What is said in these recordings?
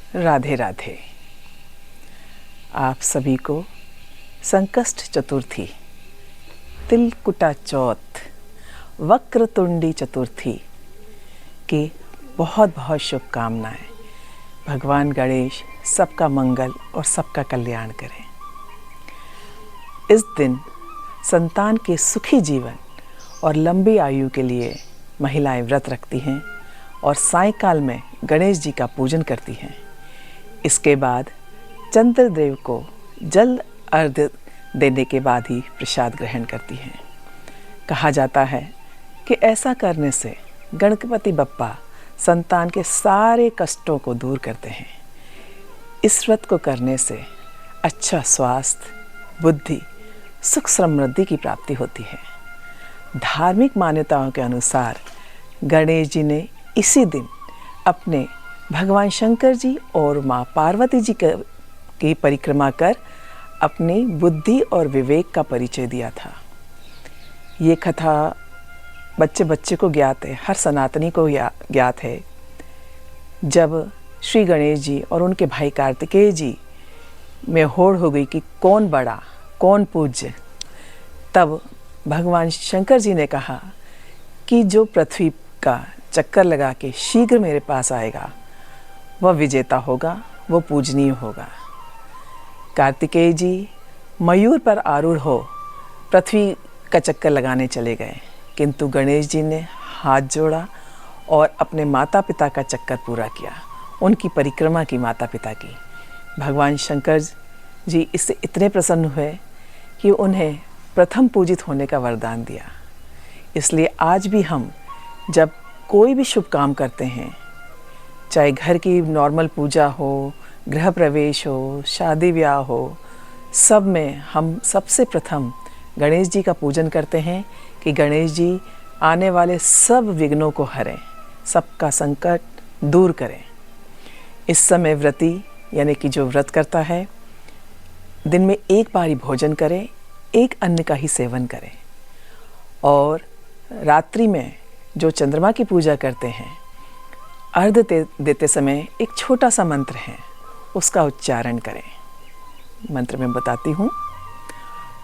राधे राधे। आप सभी को संकष्ट चतुर्थी, तिलकुटा चौथ, वक्रतुंडी चतुर्थी की बहुत बहुत शुभकामनाएं। भगवान गणेश सबका मंगल और सबका कल्याण करें। इस दिन संतान के सुखी जीवन और लंबी आयु के लिए महिलाएं व्रत रखती हैं और सायंकाल में गणेश जी का पूजन करती हैं। इसके बाद चंद्रदेव को जल अर्घ्य देने के बाद ही प्रसाद ग्रहण करती हैं। कहा जाता है कि ऐसा करने से गणपति बप्पा संतान के सारे कष्टों को दूर करते हैं। इस व्रत को करने से अच्छा स्वास्थ्य, बुद्धि, सुख समृद्धि की प्राप्ति होती है। धार्मिक मान्यताओं के अनुसार गणेश जी ने इसी दिन अपने भगवान शंकर जी और माँ पार्वती जी की परिक्रमा कर अपनी बुद्धि और विवेक का परिचय दिया था। ये कथा बच्चे बच्चे को ज्ञात है, हर सनातनी को ज्ञात है। जब श्री गणेश जी और उनके भाई कार्तिकेय जी में होड़ हो गई कि कौन बड़ा कौन पूज्य, तब भगवान शंकर जी ने कहा कि जो पृथ्वी का चक्कर लगा के शीघ्र मेरे पास आएगा वह विजेता होगा, वह पूजनीय होगा। कार्तिकेय जी मयूर पर आरूढ़ हो पृथ्वी का चक्कर लगाने चले गए, किंतु गणेश जी ने हाथ जोड़ा और अपने माता पिता का चक्कर पूरा किया, उनकी परिक्रमा की माता पिता की। भगवान शंकर जी इससे इतने प्रसन्न हुए कि उन्हें प्रथम पूजित होने का वरदान दिया। इसलिए आज भी हम जब कोई भी शुभ काम करते हैं, चाहे घर की नॉर्मल पूजा हो, गृह प्रवेश हो, शादी ब्याह हो, सब में हम सबसे प्रथम गणेश जी का पूजन करते हैं कि गणेश जी आने वाले सब विघ्नों को हरें, सबका संकट दूर करें। इस समय व्रती यानी कि जो व्रत करता है, दिन में एक बार ही भोजन करें, एक अन्न का ही सेवन करें और रात्रि में जो चंद्रमा की पूजा करते हैं, अर्घ्य देते समय एक छोटा सा मंत्र है, उसका उच्चारण करें। मंत्र में बताती हूँ।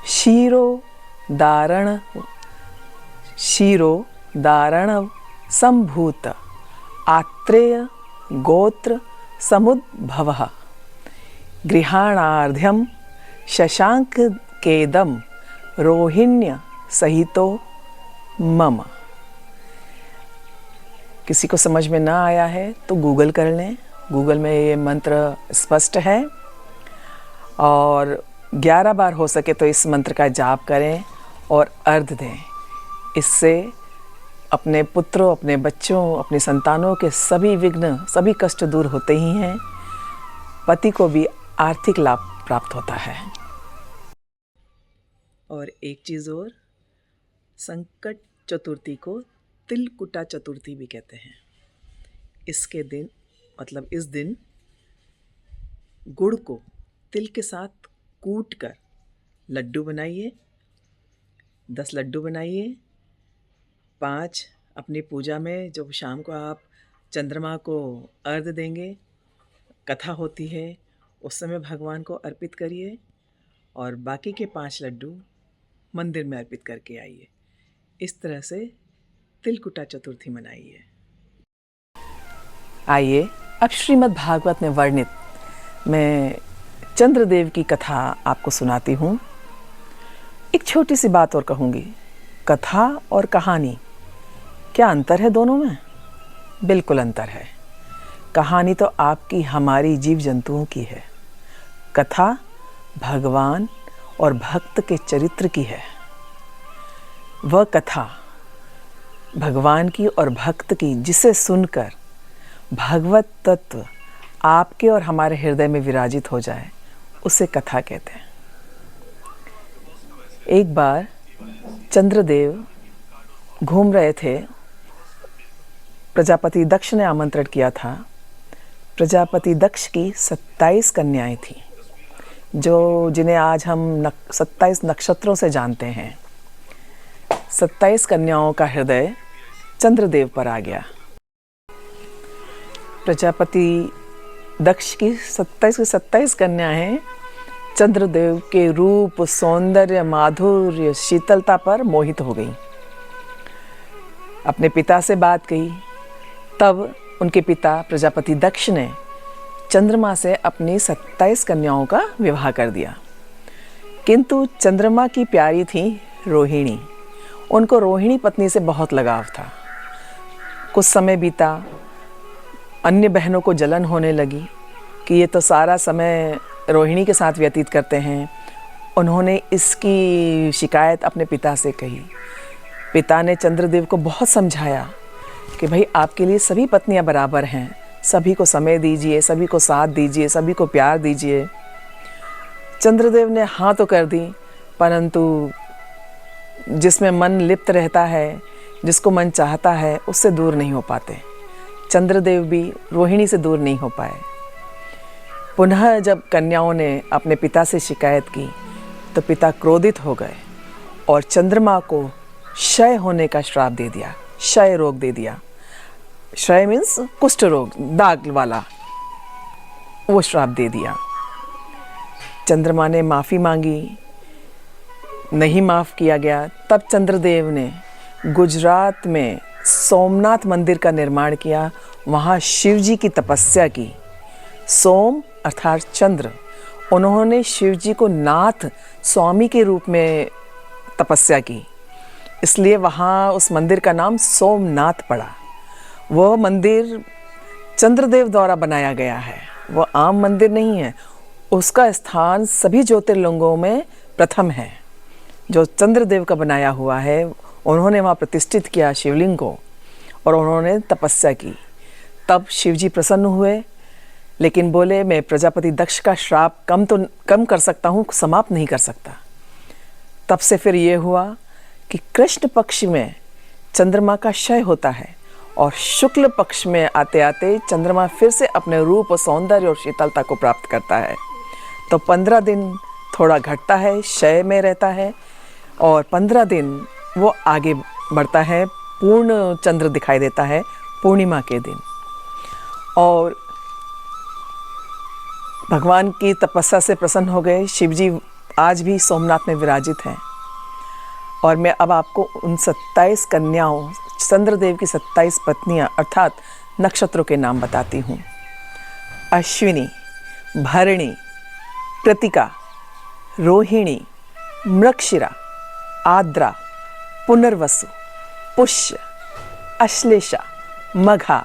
क्षीरो दारण संभूत आत्रेय गोत्र समुद्भवः गृहाणार्ध्यम शशांक केदम रोहिण्य सहितो मम। किसी को समझ में ना आया है तो गूगल कर लें, गूगल में ये मंत्र स्पष्ट है। और 11 बार हो सके तो इस मंत्र का जाप करें और अर्घ्य दें। इससे अपने पुत्रों, अपने बच्चों, अपनी संतानों के सभी विघ्न, सभी कष्ट दूर होते ही हैं। पति को भी आर्थिक लाभ प्राप्त होता है। और एक चीज़ और, संकट चतुर्थी को तिलकुटा चतुर्थी भी कहते हैं। इसके दिन मतलब इस दिन गुड़ को तिल के साथ कूट कर लड्डू बनाइए, 10 लड्डू बनाइए। 5 अपनी पूजा में जब शाम को आप चंद्रमा को अर्घ्य देंगे, कथा होती है, उस समय भगवान को अर्पित करिए और बाकी के 5 लड्डू मंदिर में अर्पित करके आइए। इस तरह से तिलकुटा चतुर्थी मनाइए। आइए अब श्रीमद् भागवत में वर्णित मैं चंद्रदेव की कथा आपको सुनाती हूँ। एक छोटी सी बात और कहूँगी, कथा और कहानी क्या अंतर है दोनों में? बिल्कुल अंतर है। कहानी तो आपकी हमारी जीव जंतुओं की है, कथा भगवान और भक्त के चरित्र की है। वह कथा भगवान की और भक्त की जिसे सुनकर भगवत तत्व आपके और हमारे हृदय में विराजित हो जाए, उसे कथा कहते हैं। एक बार चंद्रदेव घूम रहे थे। प्रजापति दक्ष ने आमंत्रण किया था। प्रजापति दक्ष की 27 कन्याएं थीं, जिन्हें आज हम 27 नक्षत्रों से जानते हैं। 27 कन्याओं का हृदय चंद्रदेव पर आ गया। प्रजापति दक्ष की 27 कन्याएं चंद्रदेव के रूप, सौंदर्य, माधुर्य, शीतलता पर मोहित हो गईं। अपने पिता से बात कही, तब उनके पिता प्रजापति दक्ष ने चंद्रमा से अपनी 27 कन्याओं का विवाह कर दिया। किंतु चंद्रमा की प्यारी थी रोहिणी। उनको रोहिणी पत्नी से बहुत लगाव था। कुछ समय बीता, अन्य बहनों को जलन होने लगी कि ये तो सारा समय रोहिणी के साथ व्यतीत करते हैं। उन्होंने इसकी शिकायत अपने पिता से कही। पिता ने चंद्रदेव को बहुत समझाया कि भाई आपके लिए सभी पत्नियां बराबर हैं, सभी को समय दीजिए, सभी को साथ दीजिए, सभी को प्यार दीजिए। चंद्रदेव ने हाँ तो कर दी, परंतु जिसमें मन लिप्त रहता है, जिसको मन चाहता है, उससे दूर नहीं हो पाते। चंद्रदेव भी रोहिणी से दूर नहीं हो पाए। पुनः जब कन्याओं ने अपने पिता से शिकायत की तो पिता क्रोधित हो गए और चंद्रमा को क्षय होने का श्राप दे दिया, क्षय रोग दे दिया। क्षय मीन्स कुष्ठ रोग, दाग वाला, वो श्राप दे दिया। चंद्रमा ने माफ़ी मांगी, नहीं माफ़ किया गया। तब चंद्रदेव ने गुजरात में सोमनाथ मंदिर का निर्माण किया, वहाँ शिव जी की तपस्या की। सोम अर्थात चंद्र, उन्होंने शिव जी को नाथ, स्वामी के रूप में तपस्या की, इसलिए वहाँ उस मंदिर का नाम सोमनाथ पड़ा। वह मंदिर चंद्रदेव द्वारा बनाया गया है, वह आम मंदिर नहीं है। उसका स्थान सभी ज्योतिर्लिंगों में प्रथम है। जो चंद्रदेव का बनाया हुआ है, उन्होंने वहाँ प्रतिष्ठित किया शिवलिंग को और उन्होंने तपस्या की। तब शिवजी प्रसन्न हुए, लेकिन बोले मैं प्रजापति दक्ष का श्राप कम कर सकता हूँ, समाप्त नहीं कर सकता। तब से फिर ये हुआ कि कृष्ण पक्ष में चंद्रमा का क्षय होता है और शुक्ल पक्ष में आते आते चंद्रमा फिर से अपने रूप, सौंदर्य और शीतलता को प्राप्त करता है। तो 15 दिन थोड़ा घटता है, क्षय में रहता है, और 15 दिन वो आगे बढ़ता है, पूर्ण चंद्र दिखाई देता है पूर्णिमा के दिन। और भगवान की तपस्या से प्रसन्न हो गए। शिवजी आज भी सोमनाथ में विराजित हैं। और मैं अब आपको उन 27 कन्याओं, चंद्रदेव की 27 पत्नियां अर्थात नक्षत्रों के नाम बताती हूँ। अश्विनी, भरणी, कृतिका, रोहिणी, मृगशिरा, आद्रा, पुनर्वसु, पुष्य, अश्लेषा, मघा,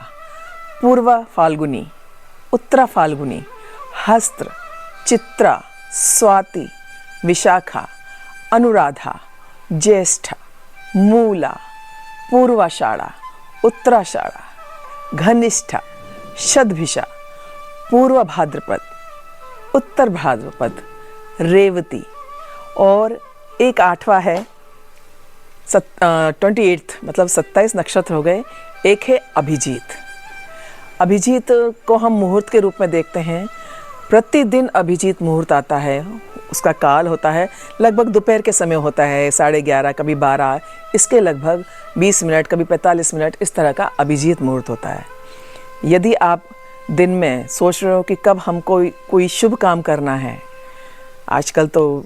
पूर्वा फाल्गुनी, उत्तरा फाल्गुनी, हस्त्र, चित्रा, स्वाति, विशाखा, अनुराधा, ज्येष्ठा, मूला, पूर्वाषाढ़ा, उत्तराषाढ़ा, घनिष्ठा, शतभिषा, पूर्व भाद्रपद, उत्तर भाद्रपद, रेवती, और एक 8वां है 28 मतलब 27 नक्षत्र हो गए। एक है अभिजीत। अभिजीत को हम मुहूर्त के रूप में देखते हैं। प्रतिदिन अभिजीत मुहूर्त आता है, उसका काल होता है लगभग दोपहर के समय होता है, 11:30 कभी 12, इसके लगभग 20 मिनट कभी 45 मिनट इस तरह का अभिजीत मुहूर्त होता है। यदि आप दिन में सोच रहे हो कि कब हमको कोई शुभ काम करना है, आजकल तो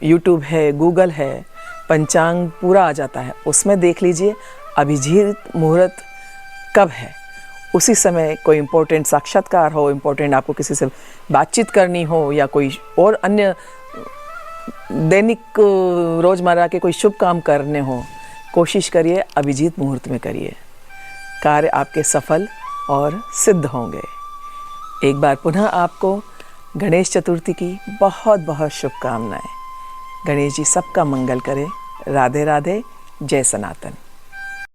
यूट्यूब है, गूगल है, पंचांग पूरा आ जाता है, उसमें देख लीजिए अभिजीत मुहूर्त कब है। उसी समय कोई इम्पोर्टेंट साक्षात्कार हो, इम्पोर्टेंट आपको किसी से बातचीत करनी हो, या कोई और अन्य दैनिक रोज़मर्रा के कोई शुभ काम करने हो, कोशिश करिए अभिजीत मुहूर्त में करिए। कार्य आपके सफल और सिद्ध होंगे। एक बार पुनः आपको गणेश चतुर्थी की बहुत बहुत शुभकामनाएं। गणेश जी सबका मंगल करें। राधे राधे। जय सनातन।